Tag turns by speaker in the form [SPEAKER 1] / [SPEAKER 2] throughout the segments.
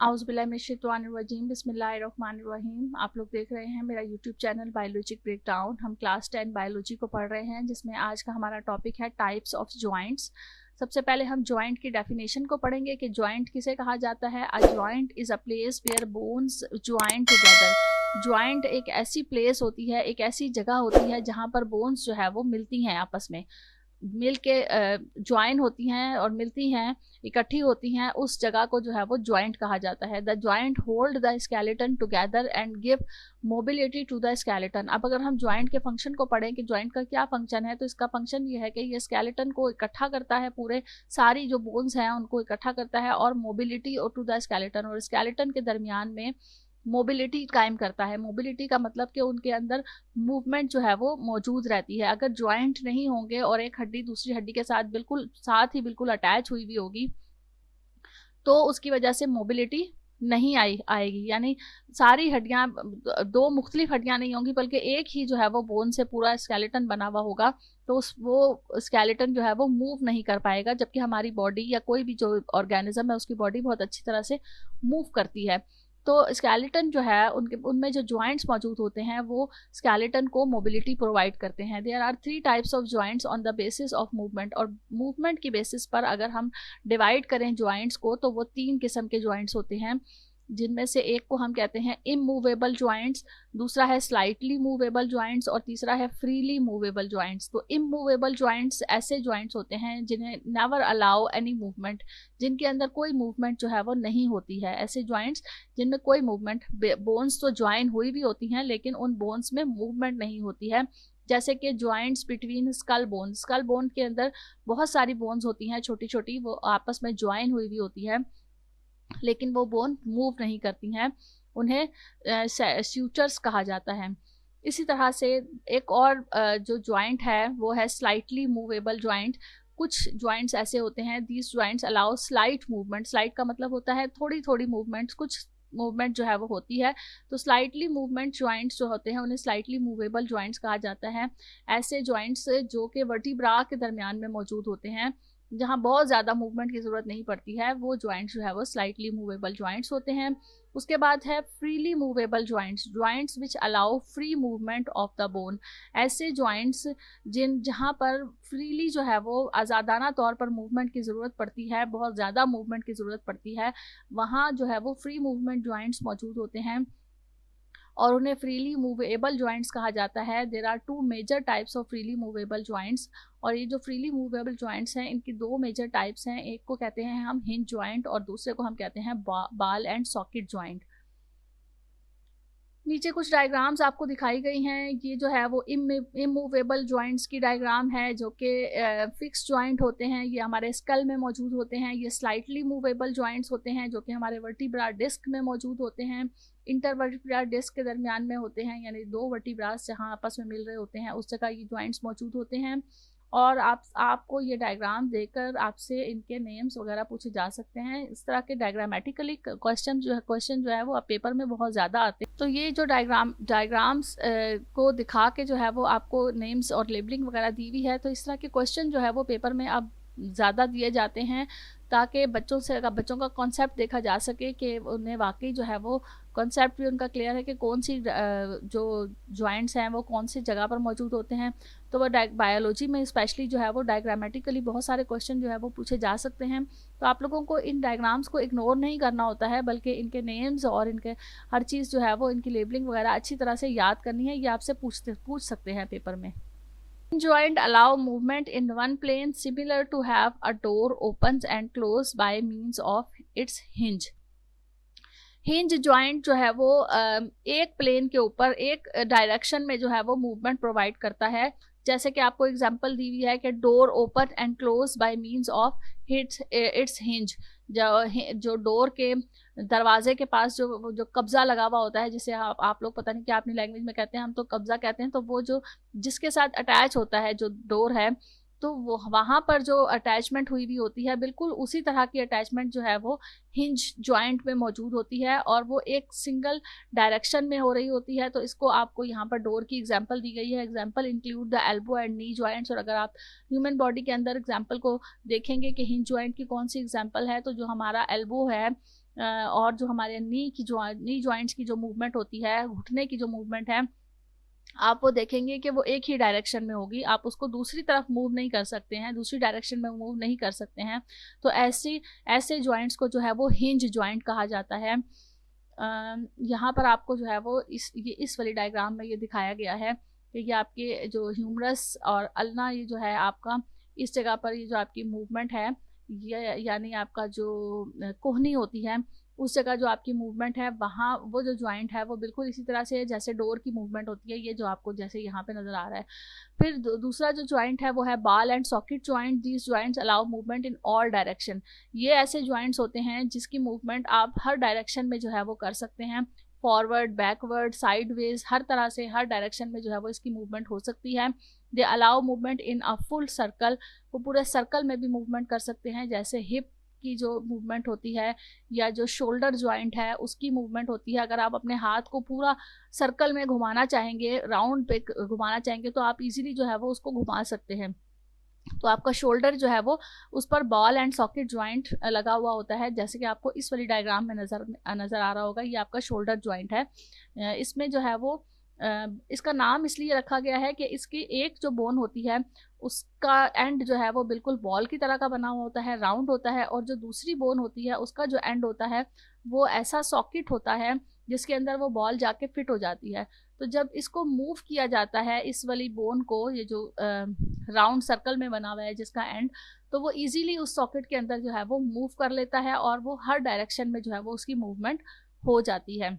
[SPEAKER 1] आउज़ुबिल्लाहिमिनश्शैतानिर्रजीम बिस्मिल्लाहिर्रहमानिर्रहीम। आप लोग देख रहे हैं मेरा यूट्यूब चैनल बायोलॉजिक ब्रेकडाउन। हम क्लास 10 बायोलॉजी को पढ़ रहे हैं, जिसमें आज का हमारा टॉपिक है टाइप्स ऑफ जॉइंट्स। सबसे पहले हम जॉइंट की डेफिनेशन को पढ़ेंगे कि जॉइंट किसे कहा जाता है। A joint is a place where bones join together. Joint एक ऐसी प्लेस होती है, एक ऐसी जगह होती है जहाँ पर बोन्स जो है वो मिलती हैं, आपस में मिल के ज्वाइन होती हैं और मिलती हैं, इकट्ठी होती हैं। उस जगह को जो है वो ज्वाइंट कहा जाता है। The joint hold the skeleton together and give mobility to the skeleton. अब अगर हम ज्वाइंट के फंक्शन को पढ़ें कि ज्वाइंट का क्या फंक्शन है, तो इसका फंक्शन ये है कि ये स्केलेटन को इकट्ठा करता है, पूरे सारी जो बोन्स हैं उनको इकट्ठा करता है, और मोबिलिटी टू द स्केलेटन, और स्केलेटन के दरमियान में मोबिलिटी कायम करता है। मोबिलिटी का मतलब कि उनके अंदर मूवमेंट जो है वो मौजूद रहती है। अगर जॉइंट नहीं होंगे और एक हड्डी दूसरी हड्डी के साथ ही बिल्कुल अटैच हुई भी होगी, तो उसकी वजह से मोबिलिटी नहीं आएगी। यानी सारी हड्डियां, दो मुख्तलिफ हड्डियां नहीं होंगी, बल्कि एक ही जो है वो बोन से पूरा स्केलेटन बना हुआ होगा, तो वो स्केलेटन जो है वो मूव नहीं कर पाएगा। जबकि हमारी बॉडी या कोई भी जो ऑर्गेनिज्म है उसकी बॉडी बहुत अच्छी तरह से मूव करती है। तो स्केलेटन जो है उनमें जो जॉइंट्स मौजूद होते हैं वो स्केलेटन को मोबिलिटी प्रोवाइड करते हैं। There are 3 types of joints on the basis of movement. और मूवमेंट की बेसिस पर अगर हम डिवाइड करें जॉइंट्स को, तो वो 3 किस्म के जॉइंट्स होते हैं, जिनमें से एक को हम कहते हैं इमूवेबल जॉइंट्स, दूसरा है स्लाइटली मूवेबल जॉइंट्स, और तीसरा है फ्रीली मूवेबल जॉइंट्स। तो इमूवेबल जॉइंट्स ऐसे जॉइंट्स होते हैं जिन्हें नेवर अलाउ एनी मूवमेंट, जिनके अंदर कोई मूवमेंट जो है वो नहीं होती है। ऐसे जॉइंट्स जिनमें कोई मूवमेंट, बोन्स तो ज्वाइन हुई भी होती हैं लेकिन उन बोन्स में मूवमेंट नहीं होती है। जैसे कि जॉइंट्स बिटवीन स्कल बोन के अंदर बहुत सारी बोन्स होती हैं छोटी छोटी, वो आपस में ज्वाइन हुई भी होती है लेकिन वो बोन मूव नहीं करती हैं, उन्हें स्यूचर्स कहा जाता है। इसी तरह से एक और जो जॉइंट है वो है स्लाइटली मूवेबल जॉइंट। कुछ जॉइंट्स ऐसे होते हैं, these joints allow slight movement. Slight का मतलब होता है थोड़ी थोड़ी मूवमेंट्स, कुछ मूवमेंट जो है वो होती है। तो स्लाइटली मूवमेंट जॉइंट्स जो होते हैं उन्हें स्लाइटली मूवेबल जॉइंट्स कहा जाता है। ऐसे जॉइंट्स जो कि वर्टिब्रा के दरमियान में मौजूद होते हैं, जहाँ बहुत ज़्यादा मूवमेंट की ज़रूरत नहीं पड़ती है, वो जॉइंट्स जो है वो स्लाइटली मूवेबल जॉइंट्स होते हैं। उसके बाद है freely movable joints which allow free movement of the bone. ऐसे जॉइंट्स जहाँ पर फ्रीली जो है वो आज़ादाना तौर पर मूवमेंट की ज़रूरत पड़ती है, बहुत ज़्यादा मूवमेंट की ज़रूरत पड़ती है, वहाँ जो है वो फ्री मूवमेंट जॉइंट्स मौजूद होते हैं और उन्हें फ्रीली मूवेबल जॉइंट्स कहा जाता है। There are 2 major types of freely movable joints. और ये जो फ्रीली मूवेबल जॉइंट्स हैं इनकी 2 मेजर टाइप्स हैं। एक को कहते हैं हम हिंज जॉइंट और दूसरे को हम कहते हैं बाल एंड सॉकेट जॉइंट। नीचे कुछ डायग्राम्स आपको दिखाई गई हैं। ये जो है वो इमूवेबल जॉइंट्स की डायग्राम है, जो कि फिक्स जॉइंट होते हैं, ये हमारे स्कल में मौजूद होते हैं। ये स्लाइटली मूवेबल जॉइंट्स होते हैं जो कि हमारे वर्टिब्रा डिस्क में मौजूद होते हैं, इंटरवर्टिब्रा डिस्क के दरमियान में होते हैं, यानी 2 वर्टिब्रास जहाँ आपस में मिल रहे होते हैं उस जगह ये जॉइंट्स मौजूद होते हैं। और आपको ये डायग्राम देखकर आपसे इनके नेम्स वगैरह पूछे जा सकते हैं। इस तरह के डायग्रामेटिकली क्वेश्चन जो है वो आप पेपर में बहुत ज़्यादा आते हैं। तो ये जो डायग्राम्स को दिखा के जो है वो आपको नेम्स और लेबलिंग वगैरह दी हुई है, तो इस तरह के क्वेश्चन जो है वो पेपर में अब ज़्यादा दिए जाते हैं, ताकि बच्चों का कॉन्सेप्ट देखा जा सके कि उन्हें वाकई जो है वो कॉन्सेप्ट भी उनका क्लियर है कि कौन सी जो जॉइंट्स हैं वो कौन सी जगह पर मौजूद होते हैं। तो वो बायोलॉजी में स्पेशली जो है वो डायग्रामेटिकली बहुत सारे क्वेश्चन जो है वो पूछे जा सकते हैं। तो आप लोगों को इन डायग्राम्स को इग्नोर नहीं करना होता है, बल्कि इनके नेम्स और इनके हर चीज़ जो है वो इनकी लेबलिंग वगैरह अच्छी तरह से याद करनी है। ये आपसे पूछ सकते हैं पेपर में। Joint allow movement in one plane similar to have a door opens and closes by means of its hinge. Hinge joint जो है वो एक प्लेन के ऊपर एक डायरेक्शन में जो है वो मूवमेंट प्रोवाइड करता है। जैसे कि आपको एग्जांपल दी हुई है कि door open and close by means of its hinge. जो डोर के दरवाजे के पास जो कब्जा लगा हुआ होता है, जिसे आप लोग पता नहीं क्या अपनी लैंग्वेज में कहते हैं, हम तो कब्जा कहते हैं, तो वो जो जिसके साथ अटैच होता है जो डोर है, तो वो वहाँ पर जो अटैचमेंट हुई भी होती है, बिल्कुल उसी तरह की अटैचमेंट जो है वो हिंज जॉइंट में मौजूद होती है, और वो एक सिंगल डायरेक्शन में हो रही होती है। तो इसको आपको यहाँ पर डोर की एग्जांपल दी गई है। Example include the elbow and knee joints. और अगर आप ह्यूमन बॉडी के अंदर एग्जांपल को देखेंगे कि हिंज जॉइंट की कौन सी एग्जांपल है, तो जो हमारा एल्बो है और जो हमारे नी जॉइंट्स की जो मूवमेंट होती है, घुटने की जो मूवमेंट है, आप वो देखेंगे कि वो एक ही डायरेक्शन में होगी, आप उसको दूसरी तरफ मूव नहीं कर सकते हैं, दूसरी डायरेक्शन में मूव नहीं कर सकते हैं। तो ऐसे जॉइंट्स को जो है वो हिंज जॉइंट कहा जाता है। यहाँ पर आपको जो है वो इस वाली डायग्राम में ये दिखाया गया है कि ये आपके जो ह्यूमरस और अल्ना, ये जो है आपका इस जगह पर ये जो आपकी मूवमेंट है, ये यानी आपका जो कोहनी होती है, उस जगह जो आपकी मूवमेंट है, वहाँ वो जो जॉइंट है वो बिल्कुल इसी तरह से जैसे डोर की मूवमेंट होती है, ये जो आपको जैसे यहाँ पे नज़र आ रहा है। फिर दूसरा जो जॉइंट है वो है ball and socket joint. These joints allow movement in all direction. ये ऐसे जॉइंट्स होते हैं जिसकी मूवमेंट आप हर डायरेक्शन में जो है वो कर सकते हैं, फॉरवर्ड, बैकवर्ड, साइडवेज, हर तरह से हर डायरेक्शन में जो है वो इसकी मूवमेंट हो सकती है। They allow movement in a full circle. वो पूरे सर्कल में भी मूवमेंट कर सकते हैं, जैसे हिप की जो मूवमेंट होती है या जो शोल्डर जॉइंट है उसकी मूवमेंट होती है। अगर आप अपने हाथ को पूरा सर्कल में घुमाना चाहेंगे, राउंड पे घुमाना चाहेंगे, तो आप इजीली जो है वो उसको घुमा सकते हैं। तो आपका शोल्डर जो है वो उस पर बॉल एंड सॉकेट जॉइंट लगा हुआ होता है, जैसे कि आपको इस वाली डायग्राम में नज़र आ रहा होगा। ये आपका शोल्डर जॉइंट है। इसमें जो है वो इसका नाम इसलिए रखा गया है कि इसकी एक जो बोन होती है उसका एंड जो है वो बिल्कुल बॉल की तरह का बना हुआ होता है, राउंड होता है, और जो दूसरी बोन होती है उसका जो एंड होता है वो ऐसा सॉकेट होता है जिसके अंदर वो बॉल जाके फिट हो जाती है। तो जब इसको मूव किया जाता है, इस वाली बोन को, ये जो राउंड सर्कल में बना हुआ है जिसका एंड, तो वो इजीली उस सॉकेट के अंदर जो है वो मूव कर लेता है और वो हर डायरेक्शन में जो है वो उसकी मूवमेंट हो जाती है।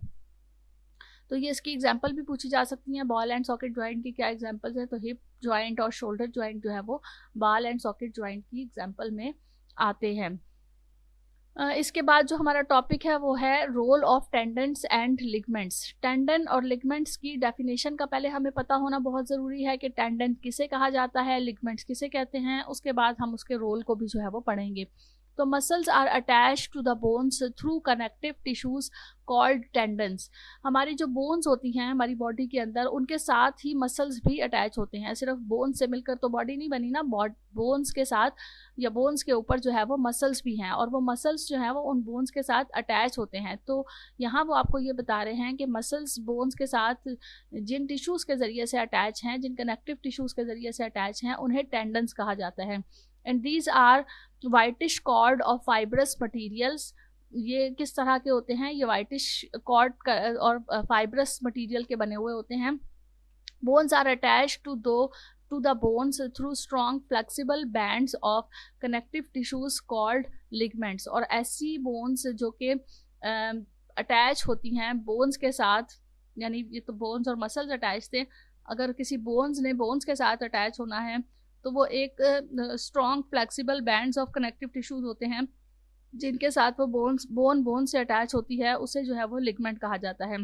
[SPEAKER 1] तो ये इसकी एग्जांपल भी पूछी जा सकती हैं। बॉल एंड सॉकेट जॉइंट की क्या एग्जांपल्स है? तो हिप जॉइंट और शोल्डर जॉइंट जो है वो बॉल एंड सॉकेट जॉइंट की एग्जांपल में आते हैं। इसके बाद जो हमारा टॉपिक है वो है role of tendons and ligaments. Tendon और लिगमेंट्स की डेफिनेशन का पहले हमें पता होना बहुत ज़रूरी है कि टेंडन किसे कहा जाता है, लिगमेंट्स किसे कहते हैं। उसके बाद हम उसके रोल को भी जो है वो पढ़ेंगे। तो muscles are attached to the bones through connective tissues called tendons. हमारी जो बोन्स होती हैं हमारी बॉडी के अंदर, उनके साथ ही मसल्स भी अटैच होते हैं। सिर्फ बोन्स से मिलकर तो बॉडी नहीं बनी ना, बोन्स के साथ या बोन्स के ऊपर जो है वो मसल्स भी हैं, और वो मसल्स जो हैं वो उन बोन्स के साथ अटैच होते हैं। तो यहाँ वो आपको ये बता रहे हैं कि मसल्स बोन्स के साथ जिन टिश्यूज़ के ज़रिए से अटैच हैं, जिन कनेक्टिव टिश्यूज़ के ज़रिए से अटैच हैं, उन्हें टेंडन्स कहा जाता है। And these are whitish cord of fibrous materials. ये किस तरह के होते हैं? ये वाइटिश कॉर्ड और फाइब्रस मटीरियल के बने हुए होते हैं। Bones are attached to the bones through strong flexible bands of connective tissues called ligaments. और ऐसी बोन्स जो कि अटैच होती हैं बोन्स के साथ, यानी ये तो बोन्स और मसल्स अटैच थे, अगर किसी बोन्स ने बोन्स के साथ अटैच होना है तो वो एक strong flexible bands of connective tissues होते हैं जिनके साथ वो बोन से अटैच होती है, उसे जो है वो लिगमेंट कहा जाता है।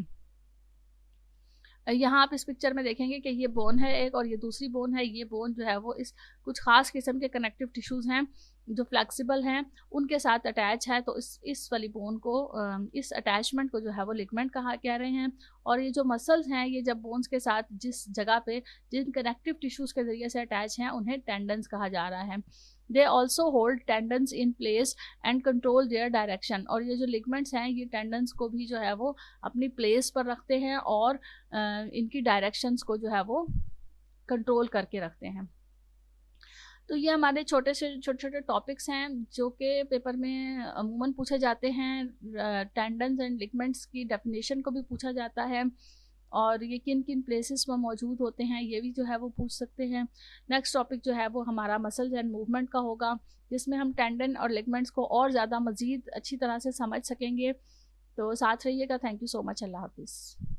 [SPEAKER 1] यहाँ आप इस पिक्चर में देखेंगे कि ये बोन है एक, और ये दूसरी बोन है। ये बोन जो है वो इस कुछ खास किस्म के कनेक्टिव टिश्यूज़ हैं जो फ्लेक्सिबल हैं, उनके साथ अटैच है। तो इस वाली बोन को, इस अटैचमेंट को जो है वो लिगमेंट कह रहे हैं। और ये जो मसल्स हैं, ये जब बोन्स के साथ जिस जगह पे जिन कनेक्टिव टिश्यूज़ के ज़रिए से अटैच हैं, उन्हें टेंडन्स कहा जा रहा है। They also hold tendons in place and control their direction. और ये जो लिगमेंट्स हैं ये टेंडन्स को भी जो है वो अपनी प्लेस पर रखते हैं और इनकी डायरेक्शंस को जो है वो कंट्रोल करके रखते हैं। तो ये हमारे छोटे छोटे टॉपिक्स हैं जो कि पेपर में अमूमन पूछे जाते हैं। टेंडन्स एंड लिगमेंट्स की डेफिनेशन को भी पूछा जाता है, और ये किन किन प्लेसेस में मौजूद होते हैं ये भी जो है वो पूछ सकते हैं। नेक्स्ट टॉपिक जो है वो हमारा मसल्स एंड मूवमेंट का होगा, जिसमें हम टेंडन और लिगमेंट्स को और ज़्यादा मज़ीद अच्छी तरह से समझ सकेंगे। तो साथ रहिएगा। Thank you so much. अल्लाह हाफिज़।